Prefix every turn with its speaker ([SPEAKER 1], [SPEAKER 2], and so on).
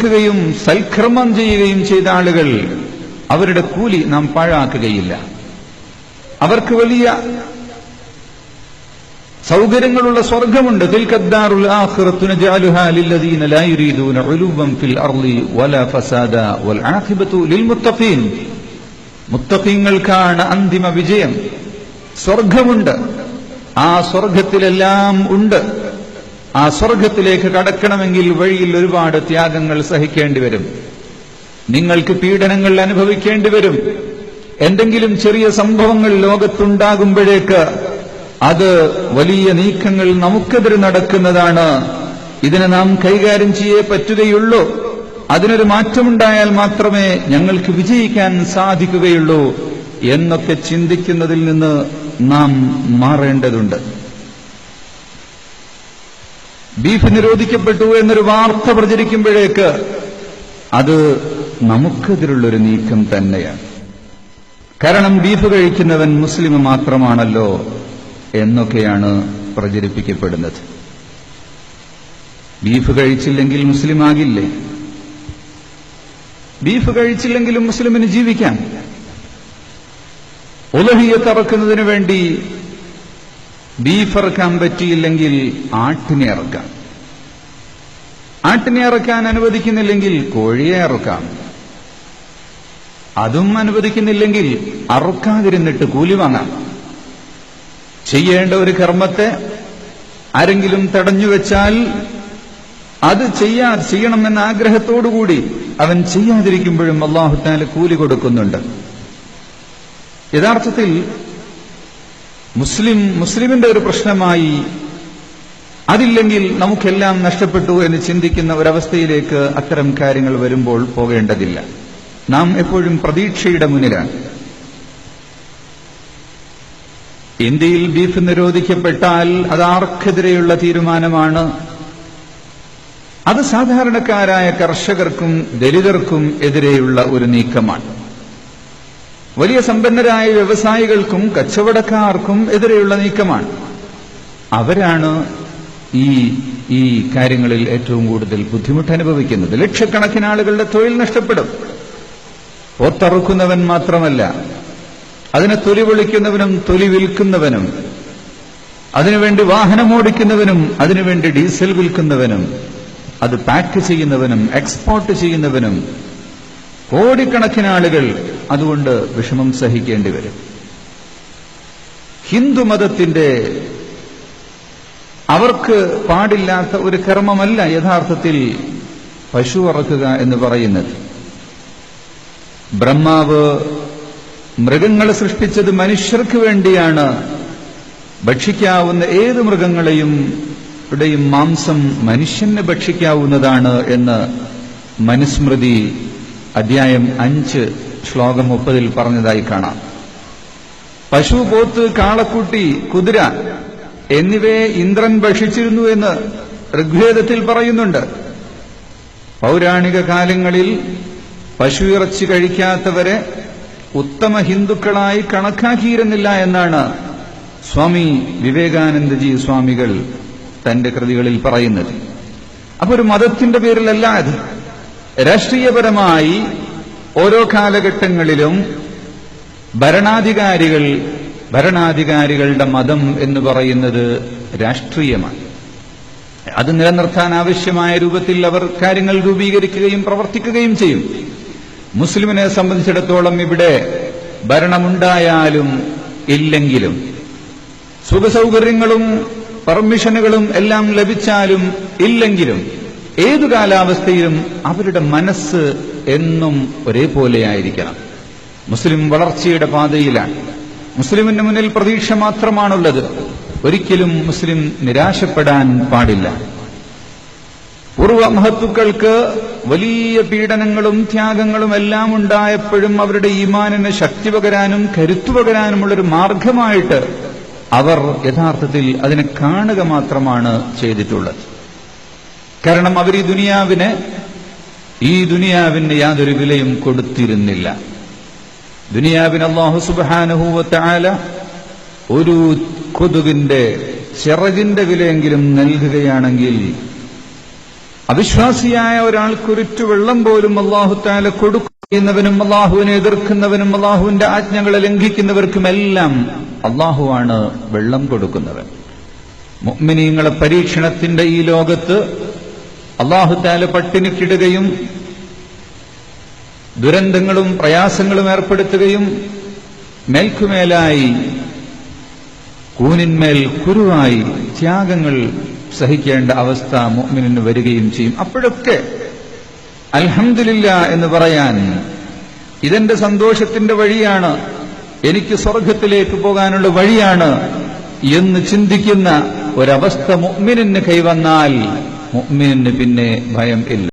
[SPEAKER 1] ുകയും സൽക്രമം ചെയ്യുകയും ചെയ്ത ആളുകൾ അവരുടെ കൂലി നാം പാഴാക്കുകയില്ല. അവർക്ക് വലിയ സൗകര്യങ്ങളുള്ള സ്വർഗമുണ്ട്. തിൽക്കദ്ദാറുൽ ആഖിറത്തു നജഅലുഹാ ലില്ലദീന ലാ യുരീദൂന ഉലുവൻ ഫിൽ അർളി വലാ ഫസാദ വൽ ആഖിബത്തു ലിൽ മുത്തഖീൻ. മുത്തഖീങ്ങൾക്കാണ് അന്തിമ വിജയം. സ്വർഗമുണ്ട്, ആ സ്വർഗത്തിലെല്ലാം ഉണ്ട്. ആ സ്വർഗത്തിലേക്ക് കടക്കണമെങ്കിൽ വഴിയിൽ ഒരുപാട് ത്യാഗങ്ങൾ സഹിക്കേണ്ടി വരും. നിങ്ങൾക്ക് പീഡനങ്ങൾ അനുഭവിക്കേണ്ടി വരും. എന്തെങ്കിലും ചെറിയ സംഭവങ്ങൾ ലോകത്തുണ്ടാകുമ്പോഴേക്ക് അത് വലിയ നീക്കങ്ങൾ നമുക്കെതിരെ നടക്കുന്നതാണ്. ഇതിനെ നാം കൈകാര്യം ചെയ്യേ പറ്റുകയുള്ളൂ. അതിനൊരു മാറ്റമുണ്ടായാൽ മാത്രമേ ഞങ്ങൾക്ക് വിജയിക്കാൻ സാധിക്കുകയുള്ളൂ എന്നൊക്കെ ചിന്തിക്കുന്നതിൽ നിന്ന് നാം മാറേണ്ടതുണ്ട്. ബീഫ് നിരോധിക്കപ്പെട്ടു എന്നൊരു വാർത്ത പ്രചരിക്കുമ്പോഴേക്ക് അത് നമുക്കെതിരുള്ളൊരു നീക്കം തന്നെയാണ്. കാരണം ബീഫ് കഴിക്കുന്നവൻ മുസ്ലിം മാത്രമാണല്ലോ എന്നൊക്കെയാണ് പ്രചരിപ്പിക്കപ്പെടുന്നത്. ബീഫ് കഴിച്ചില്ലെങ്കിൽ മുസ്ലിം ആകില്ലേ? ബീഫ് കഴിച്ചില്ലെങ്കിലും മുസ്ലിമിന് ജീവിക്കാം. ഉലഹിയത്ത് അറക്കുന്നതിന് വേണ്ടി ബീഫ് ഇറക്കാൻ പറ്റിയില്ലെങ്കിൽ ആട്ടിനെ ഇറക്കാം. ആട്ടിനെ ഇറക്കാൻ അനുവദിക്കുന്നില്ലെങ്കിൽ കോഴിയെ ഇറക്കാം. അതും അനുവദിക്കുന്നില്ലെങ്കിൽ അറുക്കാതിരുന്നിട്ട് കൂലി വാങ്ങാം. ചെയ്യേണ്ട ഒരു കർമ്മത്തെ ആരെങ്കിലും തടഞ്ഞുവെച്ചാൽ അത് ചെയ്യണമെന്ന ആഗ്രഹത്തോടുകൂടി അവൻ ചെയ്യാതിരിക്കുമ്പോഴും അല്ലാഹു തആല കൂലി കൊടുക്കുന്നുണ്ട്. യഥാർത്ഥത്തിൽ മുസ്ലിമിന്റെ ഒരു പ്രശ്നമായി അതില്ലെങ്കിൽ നമുക്കെല്ലാം നഷ്ടപ്പെട്ടു എന്ന് ചിന്തിക്കുന്ന ഒരവസ്ഥയിലേക്ക് അത്തരം കാര്യങ്ങൾ വരുമ്പോൾ പോകേണ്ടതില്ല. നാം എപ്പോഴും പ്രതീക്ഷയുടെ മുന്നിലാണ്. ഇന്ത്യയിൽ ബീഫ് നിരോധിക്കപ്പെട്ടാൽ അത് ആർക്കെതിരെയുള്ള തീരുമാനമാണ്? അത് സാധാരണക്കാരായ കർഷകർക്കും ദലിതർക്കും എതിരെയുള്ള ഒരു നീക്കമാണ്. വലിയ സമ്പന്നരായ വ്യവസായികൾക്കും കച്ചവടക്കാർക്കും എതിരെയുള്ള നീക്കമാണ്. അവരാണ് ഈ കാര്യങ്ങളിൽ ഏറ്റവും കൂടുതൽ ബുദ്ധിമുട്ട് അനുഭവിക്കുന്നത്. ലക്ഷക്കണക്കിന് ആളുകളുടെ തൊഴിൽ നഷ്ടപ്പെടും. പോത്തറുക്കുന്നവൻ മാത്രമല്ല, അതിനെ തൊലി പൊളിക്കുന്നവനും തൊലി വിൽക്കുന്നവനും, അതിനുവേണ്ടി വാഹനമോടിക്കുന്നവനും അതിനുവേണ്ടി ഡീസൽ വിൽക്കുന്നവനും, അത് പാക്ക് ചെയ്യുന്നവനും എക്സ്പോർട്ട് ചെയ്യുന്നവനും കോടിക്കണക്കിന് ആളുകൾ അതുകൊണ്ട് വിഷമം സഹിക്കേണ്ടി വരും. ഹിന്ദുമതത്തിന്റെ അവർക്ക് പാടില്ലാത്ത ഒരു കർമ്മമല്ല യഥാർത്ഥത്തിൽ പശു അറക്കുക എന്ന് പറയുന്നത്. ബ്രഹ്മാവ് മൃഗങ്ങളെ സൃഷ്ടിച്ചത് മനുഷ്യർക്ക് വേണ്ടിയാണ്. ഭക്ഷിക്കാവുന്ന ഏത് മൃഗങ്ങളെയും മാംസം മനുഷ്യന് ഭക്ഷിക്കാവുന്നതാണ് എന്ന് മനുസ്മൃതി അധ്യായം 5 ശ്ലോകം 30 പറഞ്ഞതായി കാണാം. പശു, പോത്ത്, കാളക്കുട്ടി, കുതിര എന്നിവയെ ഇന്ദ്രൻ ഭക്ഷിച്ചിരുന്നു എന്ന് ഋഗ്വേദത്തിൽ പറയുന്നുണ്ട്. പൗരാണിക കാലങ്ങളിൽ പശു ഇറച്ചി കഴിക്കാത്തവരെ ഉത്തമ ഹിന്ദുക്കളായി കണക്കാക്കിയിരുന്നില്ല എന്നാണ് സ്വാമി വിവേകാനന്ദജി സ്വാമികൾ തന്റെ കൃതികളിൽ പറയുന്നത്. അപ്പൊ ഒരു മതത്തിന്റെ പേരിലല്ല അത്. രാഷ്ട്രീയപരമായി ഓരോ കാലഘട്ടങ്ങളിലും ഭരണാധികാരികളുടെ മതം എന്ന് പറയുന്നത് രാഷ്ട്രീയമാണ്. അത് നിലനിർത്താൻ ആവശ്യമായ രൂപത്തിൽ അവർ കാര്യങ്ങൾ രൂപീകരിക്കുകയും പ്രവർത്തിക്കുകയും ചെയ്യും. മുസ്ലിമിനെ സംബന്ധിച്ചിടത്തോളം ഇവിടെ ഭരണമുണ്ടായാലും ഇല്ലെങ്കിലും സുഖസൗകര്യങ്ങളും പെർമിഷനുകളും എല്ലാം ലഭിച്ചാലും ഇല്ലെങ്കിലും ഏതു കാലാവസ്ഥയിലും അവരുടെ മനസ്സ് എന്നും ഒരേപോലെയായിരിക്കണം. മുസ്ലിം വളർച്ചയുടെ പാതയിലാണ്. മുസ്ലിമിന് മുന്നിൽ പ്രതീക്ഷ മാത്രമാണുള്ളത്. ഒരിക്കലും മുസ്ലിം നിരാശപ്പെടാൻ പാടില്ല. പൂർവ മഹത്തുക്കൾക്ക് വലിയ പീഡനങ്ങളും ത്യാഗങ്ങളും എല്ലാം ഉണ്ടായപ്പോഴും അവരുടെ ഈമാനിന് ശക്തി പകരാനും കരുത്തു പകരാനുമുള്ളൊരു മാർഗമായിട്ട് അവർ യഥാർത്ഥത്തിൽ അതിനെ കാണുക മാത്രമാണ് ചെയ്തിട്ടുള്ളത്. കാരണം അവർ ഈ ദുനിയാവിന് യാതൊരു വിലയും കൊടുത്തിരുന്നില്ല. ദുനിയാവിന് അല്ലാഹു സുബ്ഹാനഹു വ തആല ഒരു കൊതുകിന്റെ ചിറകിന്റെ വിലയെങ്കിലും നൽകുകയാണെങ്കിൽ അവിശ്വാസിയായ ഒരാൾക്കൊരിറ്റു വെള്ളം പോലും അല്ലാഹു തആല കൊടുക്കുന്നവനും അല്ലാഹുവിനെ എതിർക്കുന്നവനും അല്ലാഹുവിന്റെ ആജ്ഞകളെ ലംഘിക്കുന്നവർക്കുമെല്ലാം അല്ലാഹുവാണ് വെള്ളം കൊടുക്കുന്നത്. മുഅ്മിനീങ്ങളെ പരീക്ഷണത്തിന്റെ ഈ ലോകത്ത് അല്ലാഹു തആല പട്ടിണിക്കിടുകയും ദുരന്തങ്ങളും പ്രയാസങ്ങളും ഏർപ്പെടുത്തുകയും മേൽക്കുമേലായി കൂനിന്മേൽ കുരുവായി ത്യാഗങ്ങൾ സഹിക്കേണ്ട അവസ്ഥ മുഅ്മിനിന് വരികയും ചെയ്യും. അപ്പോഴൊക്കെ അൽഹംദുലില്ലാ എന്ന് പറയാൻ, ഇതെന്റെ സന്തോഷത്തിന്റെ വഴിയാണ്, എനിക്ക് സ്വർഗത്തിലേക്ക് പോകാനുള്ള വഴിയാണ് എന്ന് ചിന്തിക്കുന്ന ഒരവസ്ഥ മുഅ്മിനിന് കൈവന്നാൽ മുഅ്മിനിന് പിന്നെ ഭയം ഇല്ല.